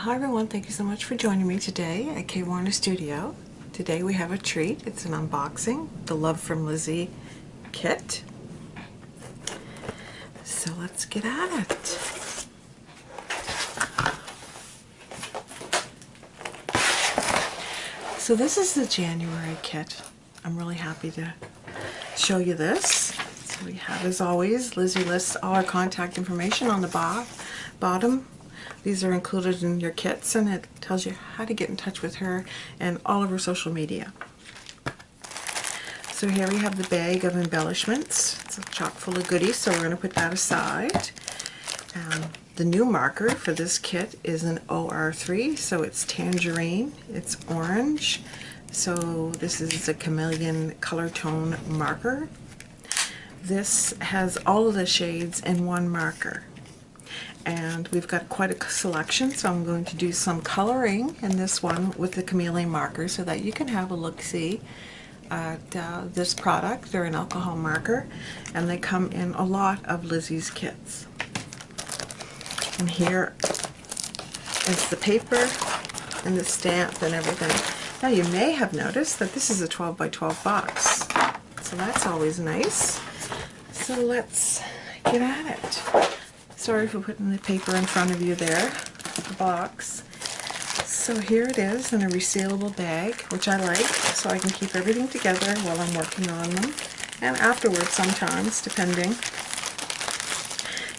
Hi everyone, thank you so much for joining me today at K Warner Studio. Today we have a treat. It's an unboxing, the Love From Lizi kit. So let's get at it. So this is the January kit. I'm really happy to show you this. So we have, as always, Lizi lists all our contact information on the bottom. These are included in your kits, and it tells you how to get in touch with her and all of her social media. So here we have the bag of embellishments. It's chock full of goodies, so we're going to put that aside. The new marker for this kit is an OR3, so it's tangerine, it's orange. So this is a chameleon color tone marker. This has all of the shades in one marker. And we've got quite a selection, so I'm going to do some coloring in this one with the chameleon marker so that you can have a look-see at this product. They're an alcohol marker, and they come in a lot of Lizi's kits. And here is the paper and the stamp and everything. Now you may have noticed that this is a 12 by 12 box, so that's always nice. So let's get at it. Sorry for putting the paper in front of you there, the box. So here it is in a resealable bag, which I like, so I can keep everything together while I'm working on them. And afterwards sometimes, depending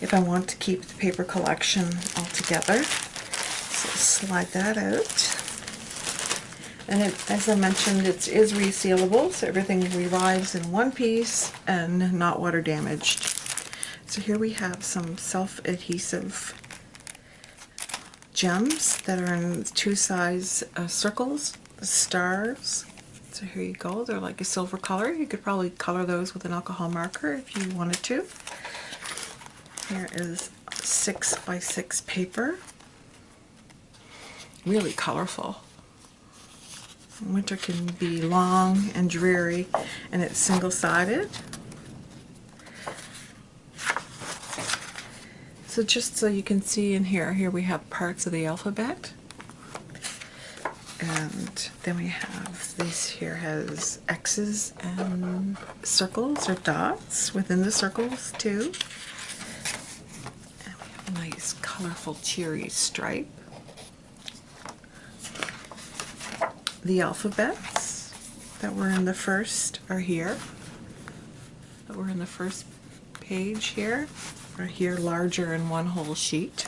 if I want to keep the paper collection all together. So slide that out. And it, as I mentioned, it is resealable, so everything arrives in one piece and not water damaged. So here we have some self-adhesive gems that are in two size circles, stars. So here you go, they're like a silver color. You could probably color those with an alcohol marker if you wanted to. Here is 6 by 6 paper, really colorful. Winter can be long and dreary, and it's single-sided. So just so you can see in here we have parts of the alphabet, and then we have this here has X's and circles or dots within the circles too. And we have a nice colorful cheery stripe. The alphabets that were in the first are here, that were in the first page here. Are here larger in one whole sheet.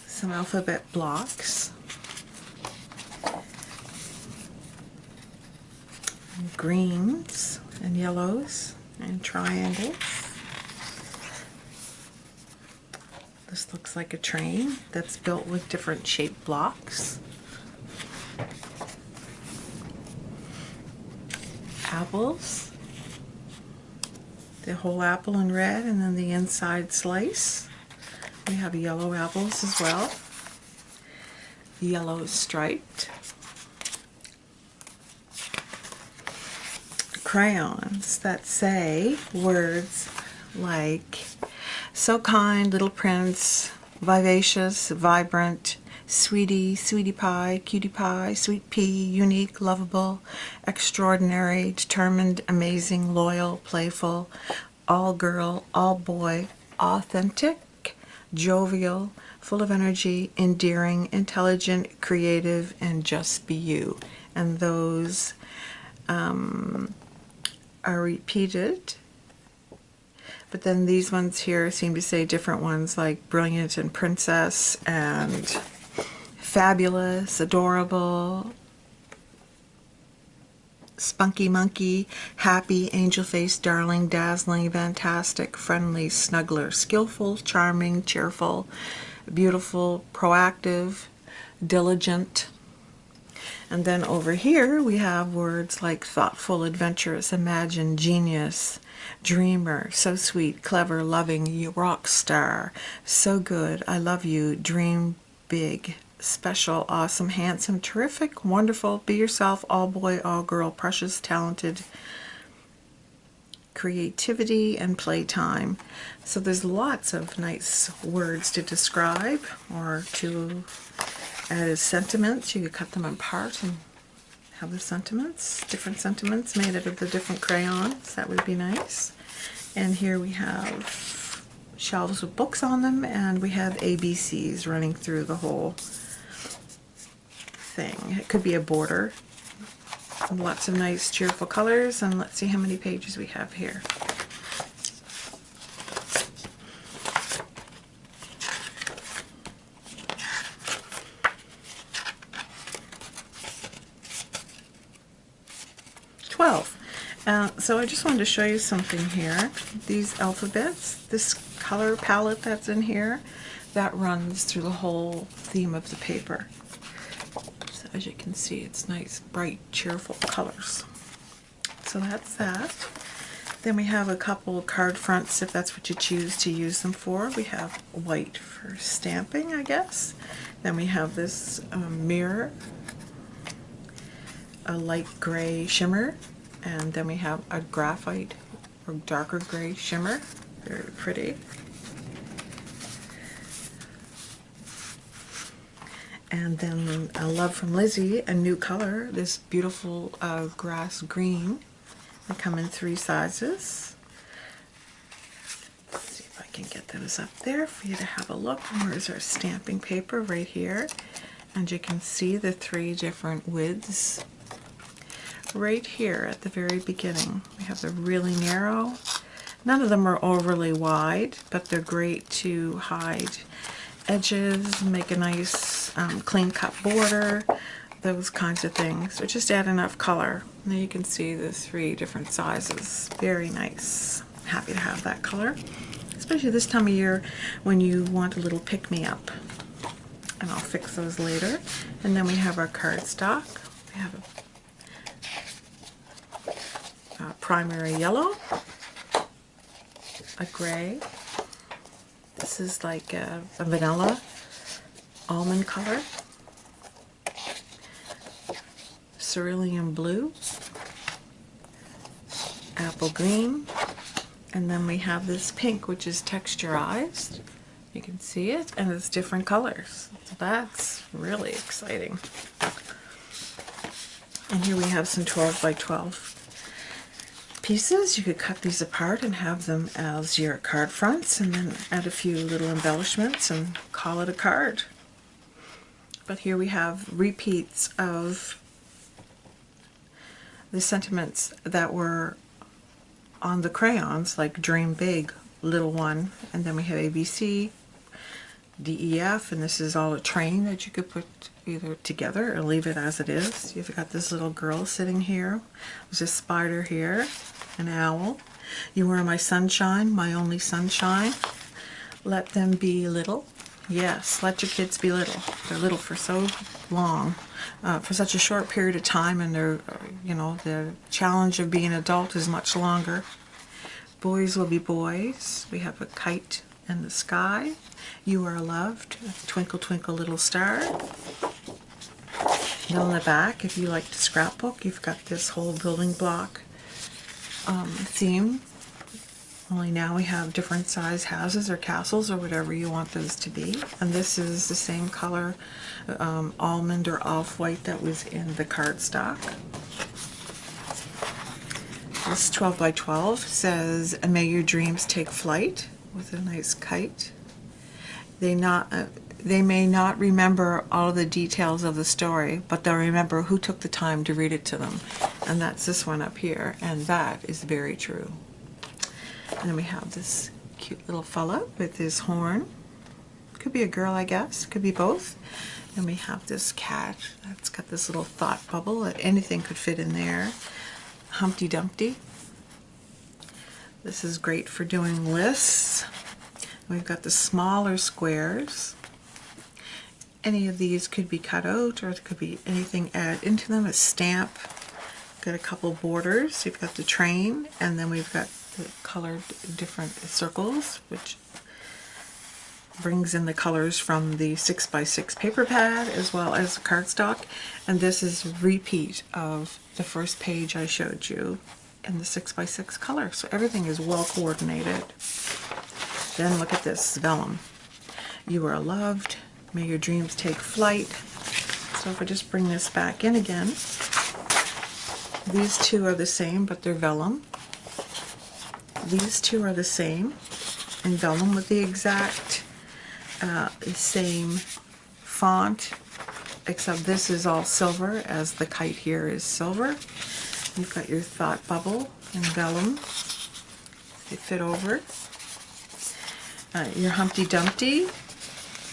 Some alphabet blocks. And greens and yellows and triangles. This looks like a train that's built with different shaped blocks. Apples, the whole apple in red, and then the inside slice. We have yellow apples as well. Yellow striped. Crayons that say words like so kind, little prince, vivacious, vibrant, sweetie, sweetie pie, cutie pie, sweet pea, unique, lovable, extraordinary, determined, amazing, loyal, playful, all girl, all boy, authentic, jovial, full of energy, endearing, intelligent, creative, and just be you. And those are repeated. But then these ones here seem to say different ones, like brilliant and princess and fabulous, adorable, spunky monkey, happy, angel face, darling, dazzling, fantastic, friendly, snuggler, skillful, charming, cheerful, beautiful, proactive, diligent. And then over here we have words like thoughtful, adventurous, imagine, genius, dreamer, so sweet, clever, loving, you rock star, so good, I love you, dream big, special, awesome, handsome, terrific, wonderful, be yourself, all boy, all girl, precious, talented, creativity, and playtime. So there's lots of nice words to describe or to add as sentiments. You could cut them apart and have the sentiments, different sentiments made out of the different crayons. That would be nice. And here we have shelves with books on them, and we have ABCs running through the whole thing. It could be a border. Lots of nice cheerful colors, and let's see how many pages we have here. So I just wanted to show you something here. These alphabets, this color palette that's in here, that runs through the whole theme of the paper. So as you can see, it's nice, bright, cheerful colors. So that's that. Then we have a couple card fronts if that's what you choose to use them for. We have white for stamping, I guess. Then we have this mirror, a light gray shimmer. And then we have a graphite or darker gray shimmer. Very pretty. And then a Love From Lizi, a new color, this beautiful grass green. They come in 3 sizes. Let's see if I can get those up there for you to have a look. And here's our stamping paper right here. And you can see the 3 different widths. Right here at the very beginning, we have the really narrow. None of them are overly wide, but they're great to hide edges, make a nice clean cut border, those kinds of things. So just add enough color. Now you can see the 3 different sizes. Very nice. Happy to have that color, especially this time of year when you want a little pick-me-up. And I'll fix those later. And then we have our cardstock. We have a primary yellow, a gray, this is like a vanilla almond color, cerulean blue, apple green, and then we have this pink which is texturized. You can see it, and it's different colors. So that's really exciting. And here we have some 12 by 12 pieces. You could cut these apart and have them as your card fronts, and then add a few little embellishments and call it a card. But here we have repeats of the sentiments that were on the crayons, like Dream Big, Little One, and then we have ABC, DEF, and this is all a train that you could put either together or leave it as it is. You've got this little girl sitting here. There's a spider here, an owl. You are my sunshine, my only sunshine. Let them be little. Yes, let your kids be little. They're little for so long, for such a short period of time, and they're, you know, the challenge of being an adult is much longer. Boys will be boys. We have a kite in the sky. You are loved. Twinkle, twinkle, little star. And on the back, if you like to scrapbook, you've got this whole building block theme. Only now we have different size houses or castles or whatever you want those to be. And this is the same color, almond or off-white, that was in the cardstock. This 12 by 12 says, "May your dreams take flight," with a nice kite. They may not remember all the details of the story, but they'll remember who took the time to read it to them. And that's this one up here, and that is very true. And then we have this cute little fella with his horn. Could be a girl, I guess. Could be both. And we have this cat that's got this little thought bubble. Anything could fit in there. Humpty Dumpty. This is great for doing lists. We've got the smaller squares. Any of these could be cut out, or it could be anything added into them. A stamp. Got a couple borders. You've got the train, and then we've got the colored different circles, which brings in the colors from the 6x6 paper pad as well as cardstock. And this is a repeat of the first page I showed you. in the 6x6 color. So everything is well coordinated. Then look at this vellum. You are loved. May your dreams take flight. So if I just bring this back in again, these two are the same, but they're vellum. These two are the same in vellum with the exact same font, except this is all silver, as the kite here is silver. You've got your thought bubble in vellum. They fit over. Your Humpty Dumpty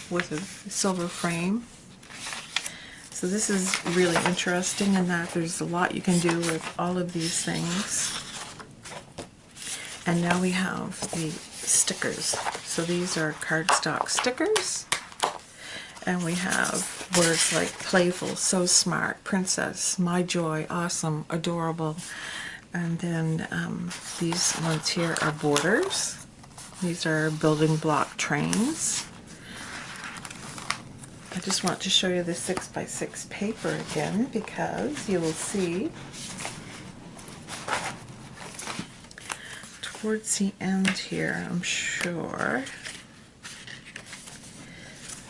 with a silver frame. So this is really interesting in that there's a lot you can do with all of these things. And now we have the stickers. So these are cardstock stickers. And we have words like playful, so smart, princess, my joy, awesome, adorable. And then these ones here are borders. These are building block trains. I just want to show you the 6x6 paper again, because you will see towards the end here, I'm sure.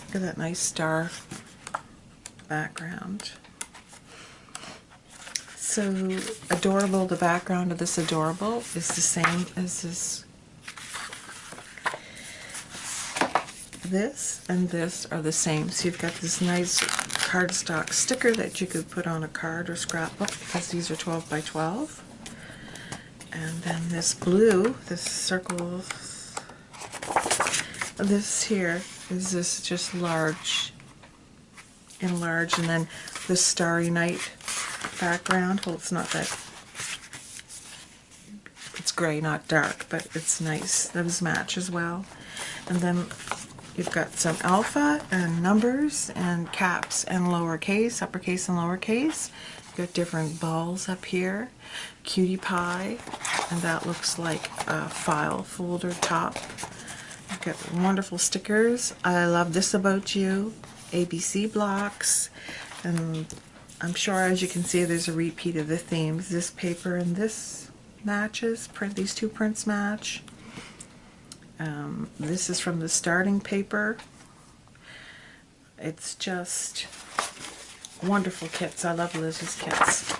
Look at that nice star background. So adorable, the background of this adorable is the same as this. This and this are the same. So you've got this nice cardstock sticker that you could put on a card or scrapbook, because these are 12 by 12. And then this blue, this circle, this here is this just large, enlarged, and then the Starry Night background. Well, it's not that, it's gray, not dark, but it's nice. Those match as well. And then you've got some alpha and numbers and caps and lowercase, uppercase and lowercase. You've got different balls up here, cutie pie, and that looks like a file folder top. You've got wonderful stickers. I love this about you, ABC blocks, and I'm sure, as you can see, there's a repeat of the themes. This paper and this matches, these two prints match. This is from the starting paper. It's just wonderful kits. I love Lizi's kits.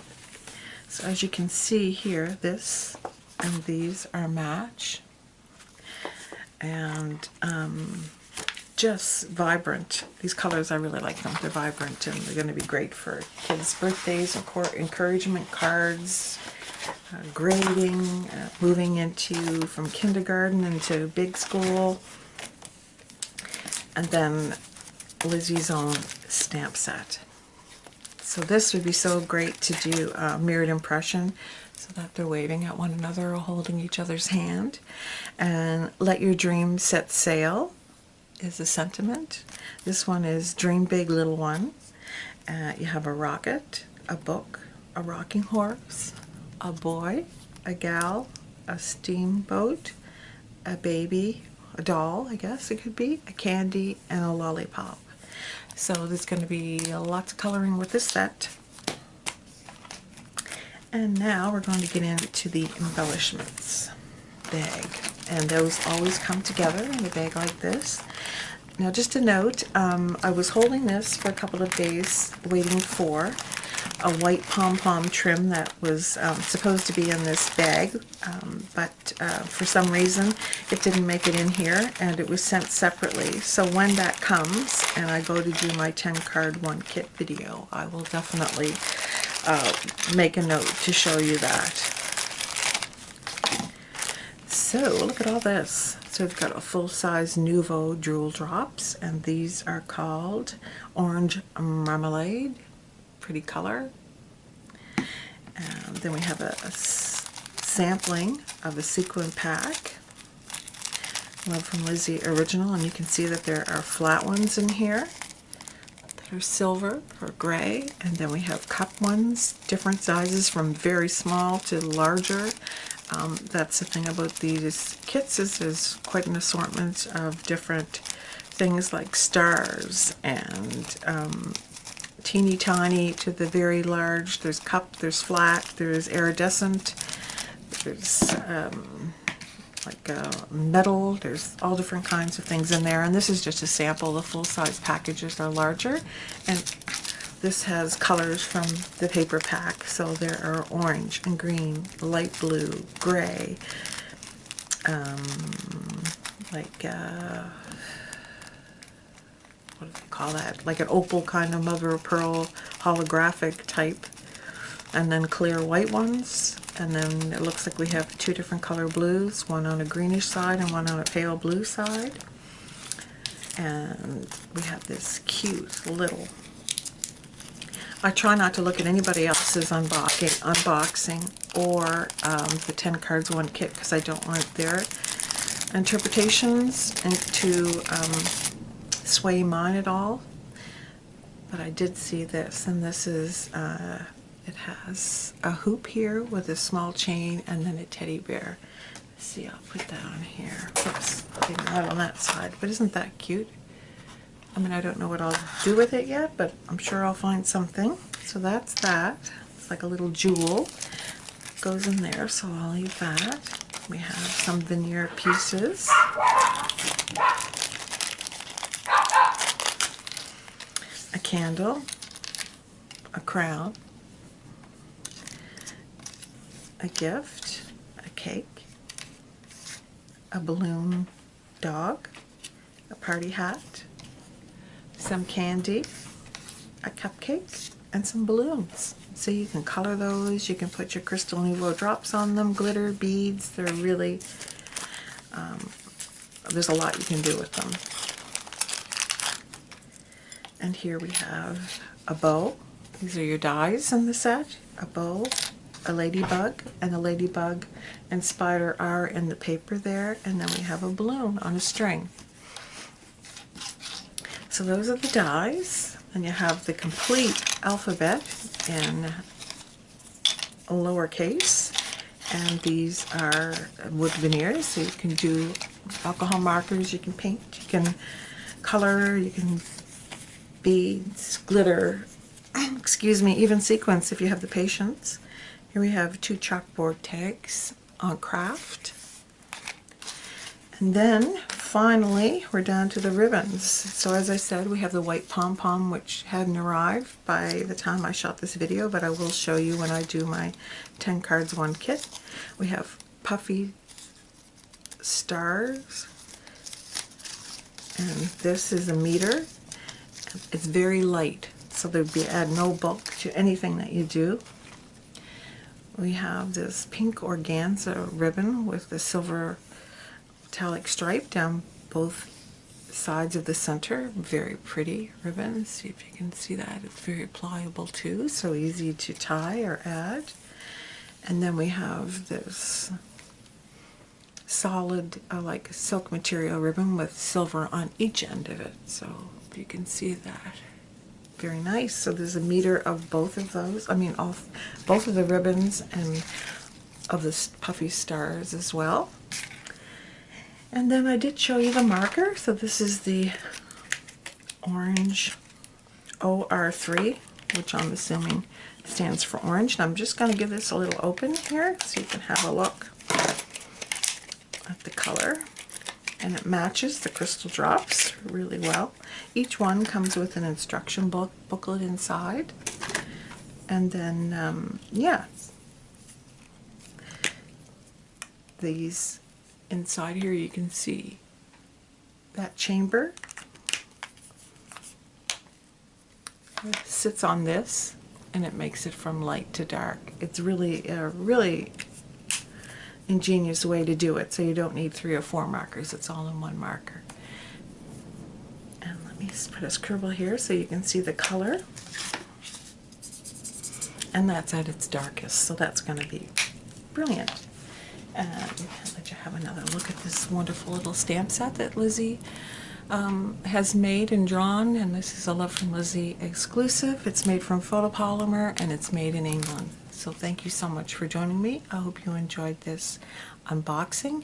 So as you can see here, this and these are match. And just vibrant. These colors, I really like them. They're vibrant, and they're going to be great for kids' birthdays, encouragement cards, grading, moving into from kindergarten into big school, and then Lizi's own stamp set. So this would be so great to do a mirrored impression, so that they're waving at one another or holding each other's hand. And let your dreams set sail is a sentiment. This one is dream big, little one. You have a rocket, a book, a rocking horse, a boy, a gal, a steamboat, a baby, a doll, I guess it could be, a candy, and a lollipop. So there's going to be lots of coloring with this set. And now we're going to get into the embellishments bag. And those always come together in a bag like this. Now, just a note, I was holding this for a couple of days waiting for a white pom-pom trim that was supposed to be in this bag, but for some reason it didn't make it in here, and it was sent separately. So when that comes and I go to do my 10 card 1 kit video, I will definitely make a note to show you that. So look at all this. So we've got a full-size Nouveau Drool Drops, and these are called Orange Marmalade. Pretty color. And then we have a sampling of a sequin pack, Love From Lizi Original, and you can see that there are flat ones in here that are silver or gray, and then we have cup ones, different sizes from very small to larger. That's the thing about these kits, is there's quite an assortment of different things like stars and teeny tiny to the very large. There's cup, there's flat, there's iridescent, there's like metal, there's all different kinds of things in there, and this is just a sample. The full-size packages are larger, and this has colors from the paper pack, so there are orange and green, light blue, gray, like what do they call that? Like an opal kind of mother of pearl holographic type, and then clear white ones, and then it looks like we have two different color blues, one on a greenish side and one on a pale blue side. And we have this cute little, I try not to look at anybody else's unboxing or the 10 cards one kit, because I don't want their interpretations and to sway mine at all. But I did see this, and this is it has a hoop here with a small chain and then a teddy bear. Let's see, I'll put that on here. Oops, maybe not on that side, but isn't that cute? I mean, I don't know what I'll do with it yet, but I'm sure I'll find something. So that's that. It's like a little jewel. Goes in there, so I'll leave that. We have some veneer pieces. A candle. A crown. A gift. A cake. A balloon dog. A party hat. Some candy, a cupcake, and some balloons. So you can color those, you can put your Crystal Nouveau drops on them, glitter, beads. They're really, there's a lot you can do with them. And here we have a bow. These are your dies in the set. A bow, a ladybug, and a ladybug and spider are in the paper there. And then we have a balloon on a string. So those are the dies, and you have the complete alphabet in lowercase, and these are wood veneers, so you can do alcohol markers, you can paint, you can color, you can beads, glitter, excuse me, even sequins if you have the patience. Here we have two chalkboard tags on craft. And then finally we're down to the ribbons. So as I said, we have the white pom-pom, which hadn't arrived by the time I shot this video, but I will show you when I do my 10 cards one kit. We have puffy stars, and this is a meter. It's very light, so there'd be add no bulk to anything that you do. We have this pink organza ribbon with the silver metallic stripe down both sides of the center. Very pretty ribbon. See if you can see that. It's very pliable too, so easy to tie or add. And then we have this solid like silk material ribbon with silver on each end of it. So if you can see that. Very nice. So there's a meter of both of those. I mean, both of the ribbons and of the puffy stars as well. And then I did show you the marker. So this is the orange OR3, which I'm assuming stands for orange. And I'm just going to give this a little open here so you can have a look at the color. And it matches the crystal drops really well. Each one comes with an instruction booklet inside. And then, yeah, these inside here you can see that chamber. It sits on this and it makes it from light to dark. It's really a really ingenious way to do it, so you don't need 3 or 4 markers. It's all in one marker. And let me just put a scribble here so you can see the color. And that's at its darkest, so that's going to be brilliant. And I'll let you have another look at this wonderful little stamp set that Lizzie has made and drawn, and this is a Love From Lizi exclusive. It's made from photopolymer and it's made in England. So thank you so much for joining me. I hope you enjoyed this unboxing,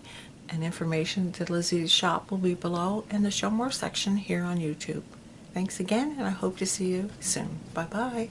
and information to Lizzie's shop will be below in the Show More section here on YouTube. Thanks again, and I hope to see you soon. Bye-bye.